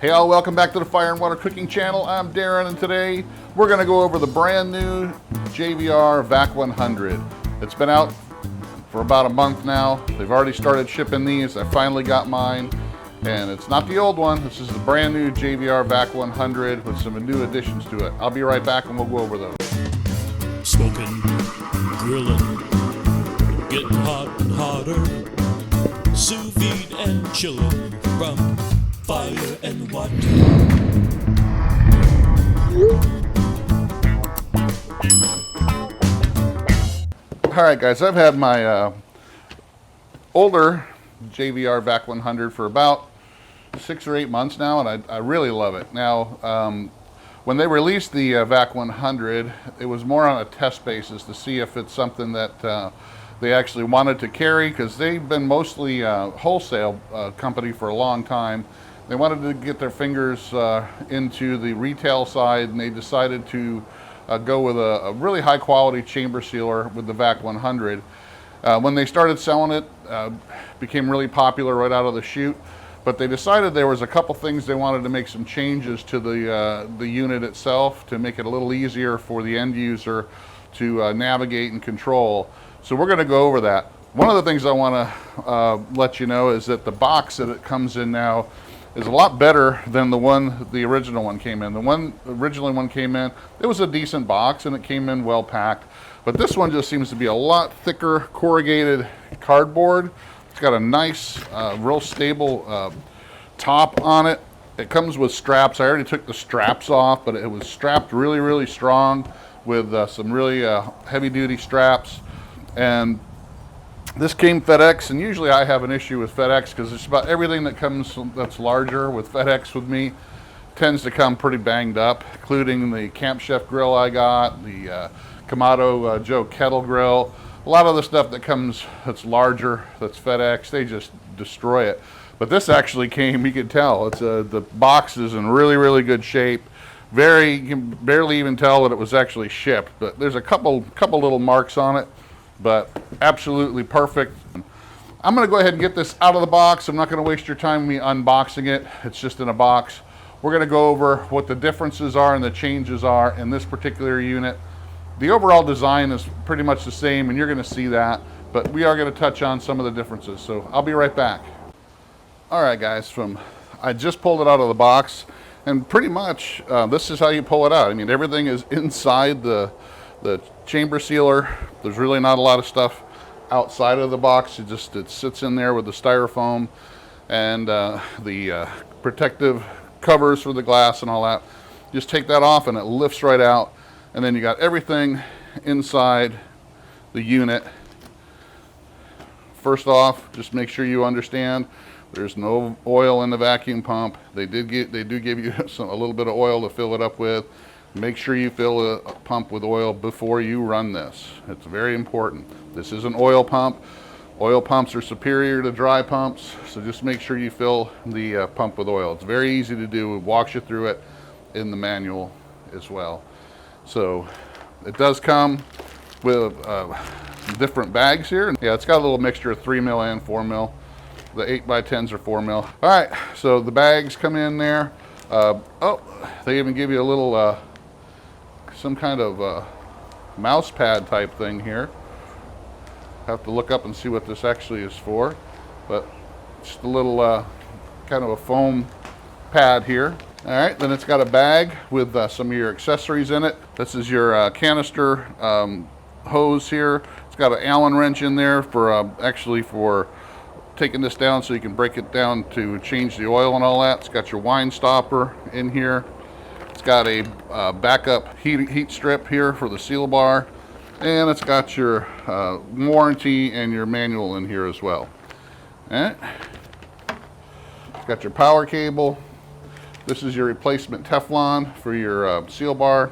Hey all, welcome back to the Fire and Water Cooking Channel. I'm Darren, and today we're going to go over the brand new JVR Vac100. It's been out for about a month now. They've already started shipping these. I finally got mine, and it's not the old one. This is the brand new JVR Vac100 with some new additions to it. I'll be right back and we'll go over those. Smoking, grilling, getting hot and hotter, sous vide and chilling from Fire and Water. All right, guys, I've had my older JVR Vac100 for about 6 or 8 months now, and I really love it. Now, when they released the Vac100, it was more on a test basis to see if it's something that they actually wanted to carry, because they've been mostly a wholesale company for a long time. They wanted to get their fingers into the retail side, and they decided to go with a really high quality chamber sealer with the Vac100. When they started selling it, became really popular right out of the chute, but they decided there was a couple things they wanted to make some changes to the unit itself to make it a little easier for the end user to navigate and control. So we're going to go over that. One of the things I want to let you know is that the box that it comes in now is a lot better than the original one came in. The original one came in, it was a decent box and it came in well packed, but this one just seems to be a lot thicker corrugated cardboard. It's got a nice, real stable top on it. It comes with straps. I already took the straps off, but it was strapped really, really strong with some really heavy duty straps. And this came FedEx, and usually I have an issue with FedEx because just about everything that comes that's larger with FedEx with me tends to come pretty banged up, including the Camp Chef grill I got, the Kamado Joe kettle grill. A lot of the stuff that comes that's larger, that's FedEx, they just destroy it. But this actually came, you can tell, it's the box is in really, really good shape. You can barely even tell that it was actually shipped, but there's a couple little marks on it, but absolutely perfect. I'm going to go ahead and get this out of the box. I'm not going to waste your time with me unboxing it. It's just in a box. We're going to go over what the differences are and the changes are in this particular unit. The overall design is pretty much the same, and you're going to see that, but we are going to touch on some of the differences. So I'll be right back. All right, guys, I just pulled it out of the box, and pretty much this is how you pull it out. I mean, everything is inside the chamber sealer. There's really not a lot of stuff outside of the box. It sits in there with the styrofoam and the protective covers for the glass and all that. Just take that off and it lifts right out, and then you got everything inside the unit. First off, just make sure you understand there's no oil in the vacuum pump. They do give you a little bit of oil to fill it up with. Make sure you fill a pump with oil before you run this. It's very important. This is an oil pump. Oil pumps are superior to dry pumps, so just make sure you fill the pump with oil. It's very easy to do. It walks you through it in the manual as well. So it does come with different bags here. Yeah, it's got a little mixture of 3 mil and 4 mil. The 8x10s are 4 mil. All right, so the bags come in there. They even give you a little some kind of mouse pad type thing here. Have to look up and see what this actually is for, but just a little kind of a foam pad here. All right, then it's got a bag with some of your accessories in it. This is your canister hose here. It's got an Allen wrench in there for for taking this down so you can break it down to change the oil and all that. It's got your wine stopper in here. It's got a backup heat strip here for the seal bar, and it's got your warranty and your manual in here as well. All right. It's got your power cable. This is your replacement Teflon for your seal bar.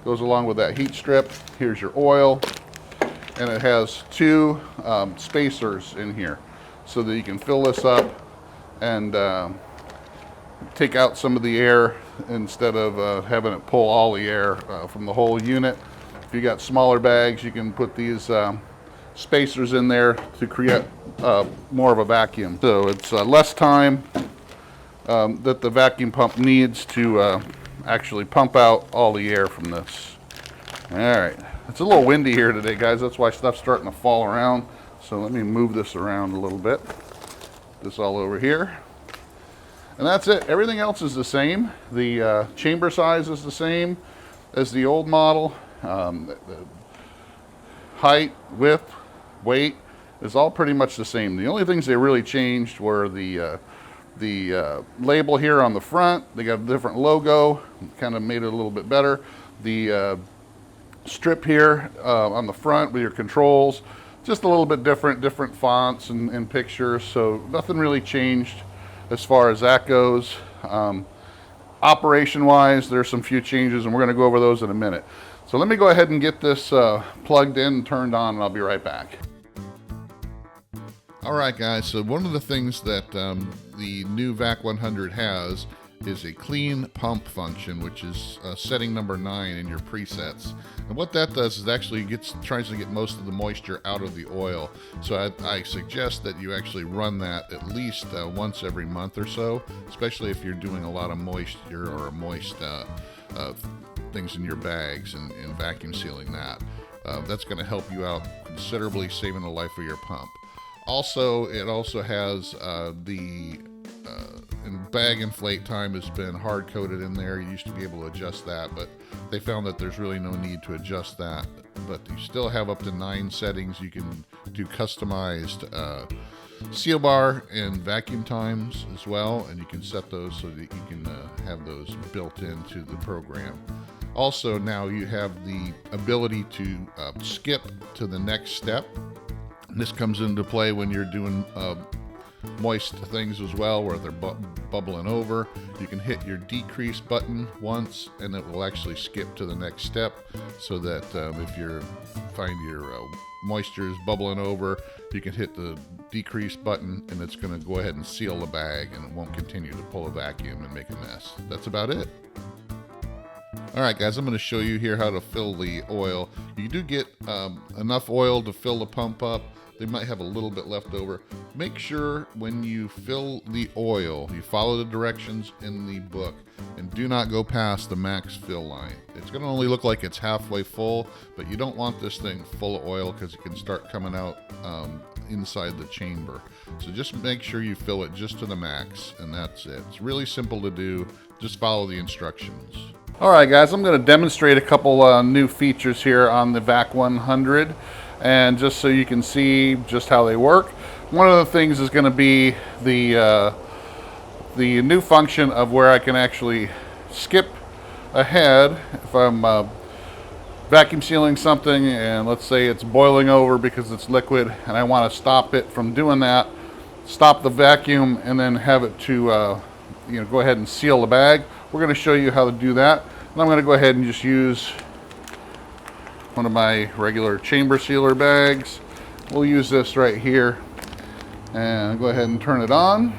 Goes along with that heat strip. Here's your oil, and it has 2 spacers in here so that you can fill this up and take out some of the air instead of having it pull all the air from the whole unit. If you got smaller bags, you can put these spacers in there to create more of a vacuum. So it's less time that the vacuum pump needs to actually pump out all the air from this. All right, it's a little windy here today, guys. That's why stuff's starting to fall around. So let me move this around a little bit. This all over here. And that's it. Everything else is the same. The chamber size is the same as the old model. The height, width, weight is all pretty much the same. The only things they really changed were the label here on the front. They got a different logo, kind of made it a little bit better. The strip here on the front with your controls, just a little bit different fonts and pictures. So nothing really changed as far as that goes. Operation-wise, there's some few changes, and we're going to go over those in a minute. So let me go ahead and get this plugged in and turned on, and I'll be right back. All right, guys, so one of the things that the new Vac100 has is a clean pump function, which is setting number 9 in your presets. And what that does is actually tries to get most of the moisture out of the oil. So I suggest that you actually run that at least once every month or so, especially if you're doing a lot of moisture or moist things in your bags and vacuum sealing that. That's going to help you out considerably, saving the life of your pump. Also, it also has bag inflate time has been hard coded in there. You used to be able to adjust that, but they found that there's really no need to adjust that. But you still have up to 9 settings. You can do customized seal bar and vacuum times as well, and you can set those so that you can have those built into the program. Also, now you have the ability to skip to the next step. This comes into play when you're doing moist things as well, where they're bubbling over. You can hit your decrease button once, and it will actually skip to the next step, so that if you find your moisture is bubbling over, you can hit the decrease button, and it's going to go ahead and seal the bag, and it won't continue to pull a vacuum and make a mess. That's about it. All right, guys, I'm going to show you here how to fill the oil. You do get enough oil to fill the pump up. They might have a little bit left over. Make sure when you fill the oil, you follow the directions in the book and do not go past the max fill line. It's going to only look like it's halfway full, but you don't want this thing full of oil because it can start coming out inside the chamber. So just make sure you fill it just to the max, and that's it. It's really simple to do. Just follow the instructions. All right, guys, I'm going to demonstrate a couple new features here on the Vac100. And just so you can see just how they work. One of the things is going to be the new function of where I can actually skip ahead if I'm vacuum sealing something, and let's say it's boiling over because it's liquid, and I want to stop it from doing that. Stop the vacuum and then have it to go ahead and seal the bag. We're going to show you how to do that, and I'm going to go ahead and just use one of my regular chamber sealer bags. We'll use this right here, and go ahead and turn it on.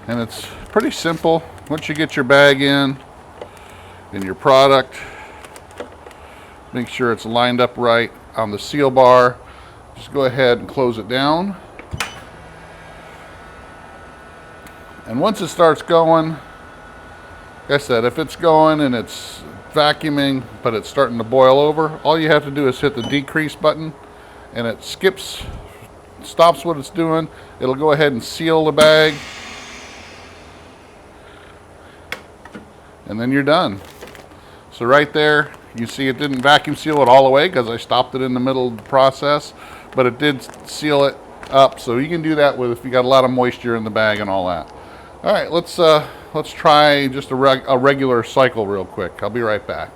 And it's pretty simple. Once you get your bag in your product, make sure it's lined up right on the seal bar. Just go ahead and close it down. And once it starts going, like I said, if it's going and it's vacuuming but it's starting to boil over, all you have to do is hit the decrease button, and it stops what it's doing. It'll go ahead and seal the bag, and then you're done. So right there, you see it didn't vacuum seal it all the way because I stopped it in the middle of the process, but it did seal it up. So you can do that with if you got a lot of moisture in the bag and all that. All right, let's try just a regular cycle real quick. I'll be right back.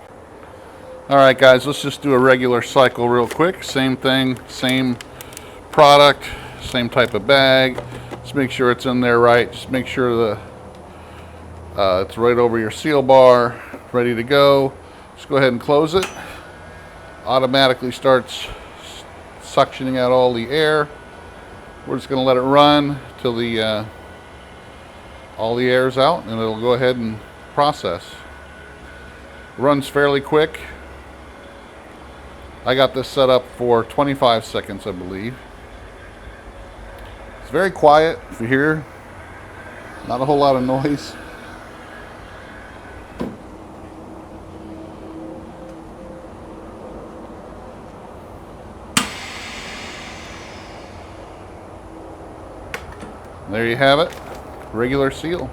All right, guys, let's just do a regular cycle real quick. Same thing, same product, same type of bag. Just make sure it's in there right. Just make sure it's right over your seal bar, ready to go. Just go ahead and close it. Automatically starts suctioning out all the air. We're just going to let it run till all the air is out, and it'll go ahead and process. Runs fairly quick. I got this set up for 25 seconds, I believe. It's very quiet. If you hear Not a whole lot of noise. There you have it, regular seal.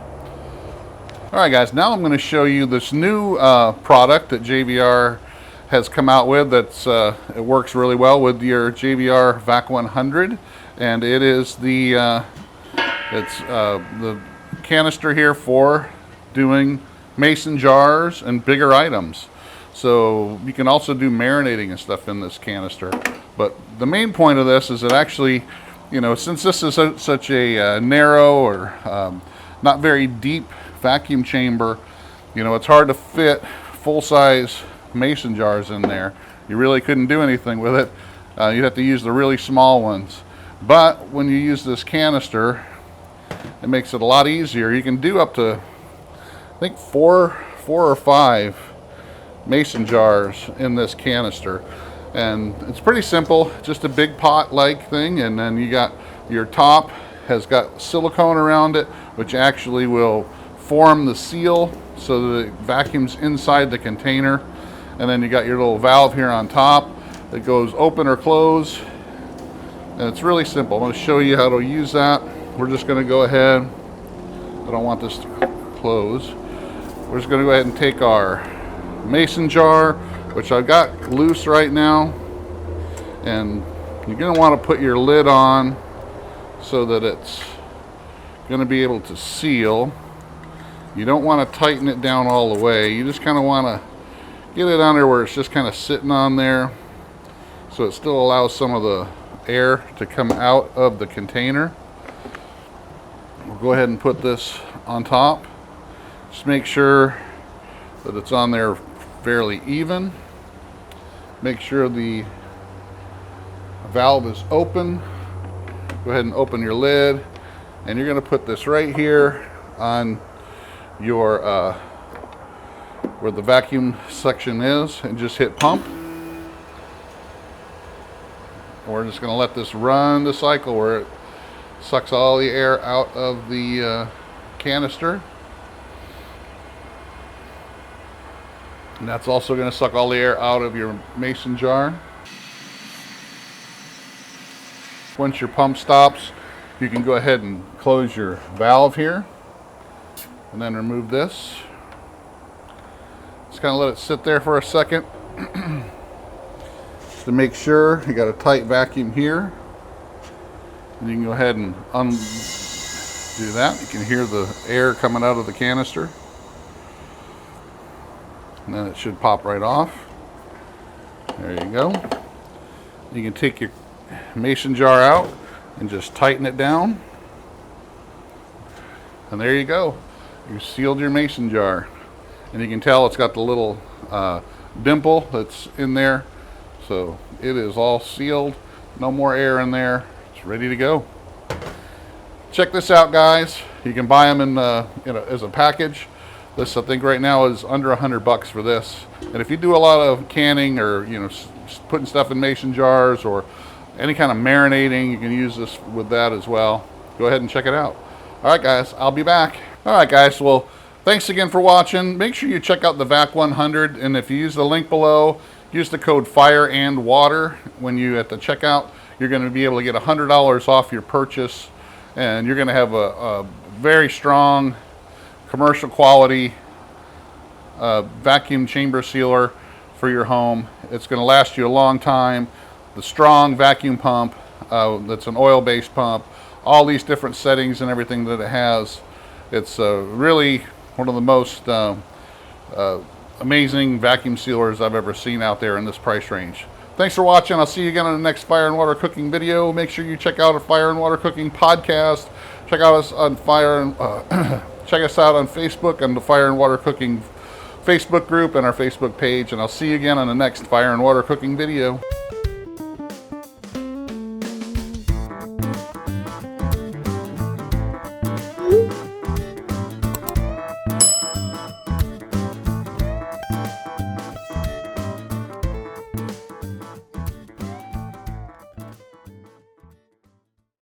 All right, guys, now I'm going to show you this new product that JVR has come out with. It works really well with your JVR Vac100, and it is the canister here for doing mason jars and bigger items. So you can also do marinating and stuff in this canister. But the main point of this is that actually, you know, since this is such a narrow or not very deep vacuum chamber, you know, it's hard to fit full-size mason jars in there. You really couldn't do anything with it. You'd have to use the really small ones. But when you use this canister, it makes it a lot easier. You can do up to, I think, four or five mason jars in this canister. And it's pretty simple, just a big pot-like thing, and then you got your top has got silicone around it, which actually will form the seal so that it vacuums inside the container. And then you got your little valve here on top that goes open or close. And it's really simple. I'm going to show you how to use that. We're just going to go ahead. I don't want this to close. We're just going to go ahead and take our mason jar, which I've got loose right now. And you're going to want to put your lid on so that it's going to be able to seal. You don't want to tighten it down all the way. You just kind of want to get it under where it's just kind of sitting on there, so it still allows some of the air to come out of the container. We'll go ahead and put this on top. Just make sure that it's on there fairly even. Make sure the valve is open. Go ahead and open your lid, and you're going to put this right here on your where the vacuum section is, and just hit pump. We're just going to let this run the cycle where it sucks all the air out of the canister. And that's also going to suck all the air out of your mason jar. Once your pump stops, you can go ahead and close your valve here and then remove this. Just kind of let it sit there for a second to make sure you got a tight vacuum here. And you can go ahead and undo that. You can hear the air coming out of the canister. And then it should pop right off. There you go. You can take your mason jar out and just tighten it down. And there you go. You sealed your mason jar. And you can tell it's got the little dimple that's in there. So it is all sealed. No more air in there. It's ready to go. Check this out, guys. You can buy them as a package. This, I think, right now is under $100 for this. And if you do a lot of canning or, you know, putting stuff in mason jars or any kind of marinating, you can use this with that as well. Go ahead and check it out. All right, guys, I'll be back. All right, guys, well, thanks again for watching. Make sure you check out the Vac100, and if you use the link below, use the code FIRE and WATER when you at the checkout. You're going to be able to get $100 off your purchase, and you're going to have a very strong commercial quality vacuum chamber sealer for your home. It's going to last you a long time. The strong vacuum pump, that's an oil-based pump, all these different settings and everything that it has. It's really one of the most amazing vacuum sealers I've ever seen out there in this price range. Thanks for watching. I'll see you again on the next Fire and Water Cooking video. Make sure you check out our Fire and Water Cooking podcast. Check out us on check us out on Facebook on the Fire and Water Cooking Facebook group and our Facebook page. And I'll see you again on the next Fire and Water Cooking video.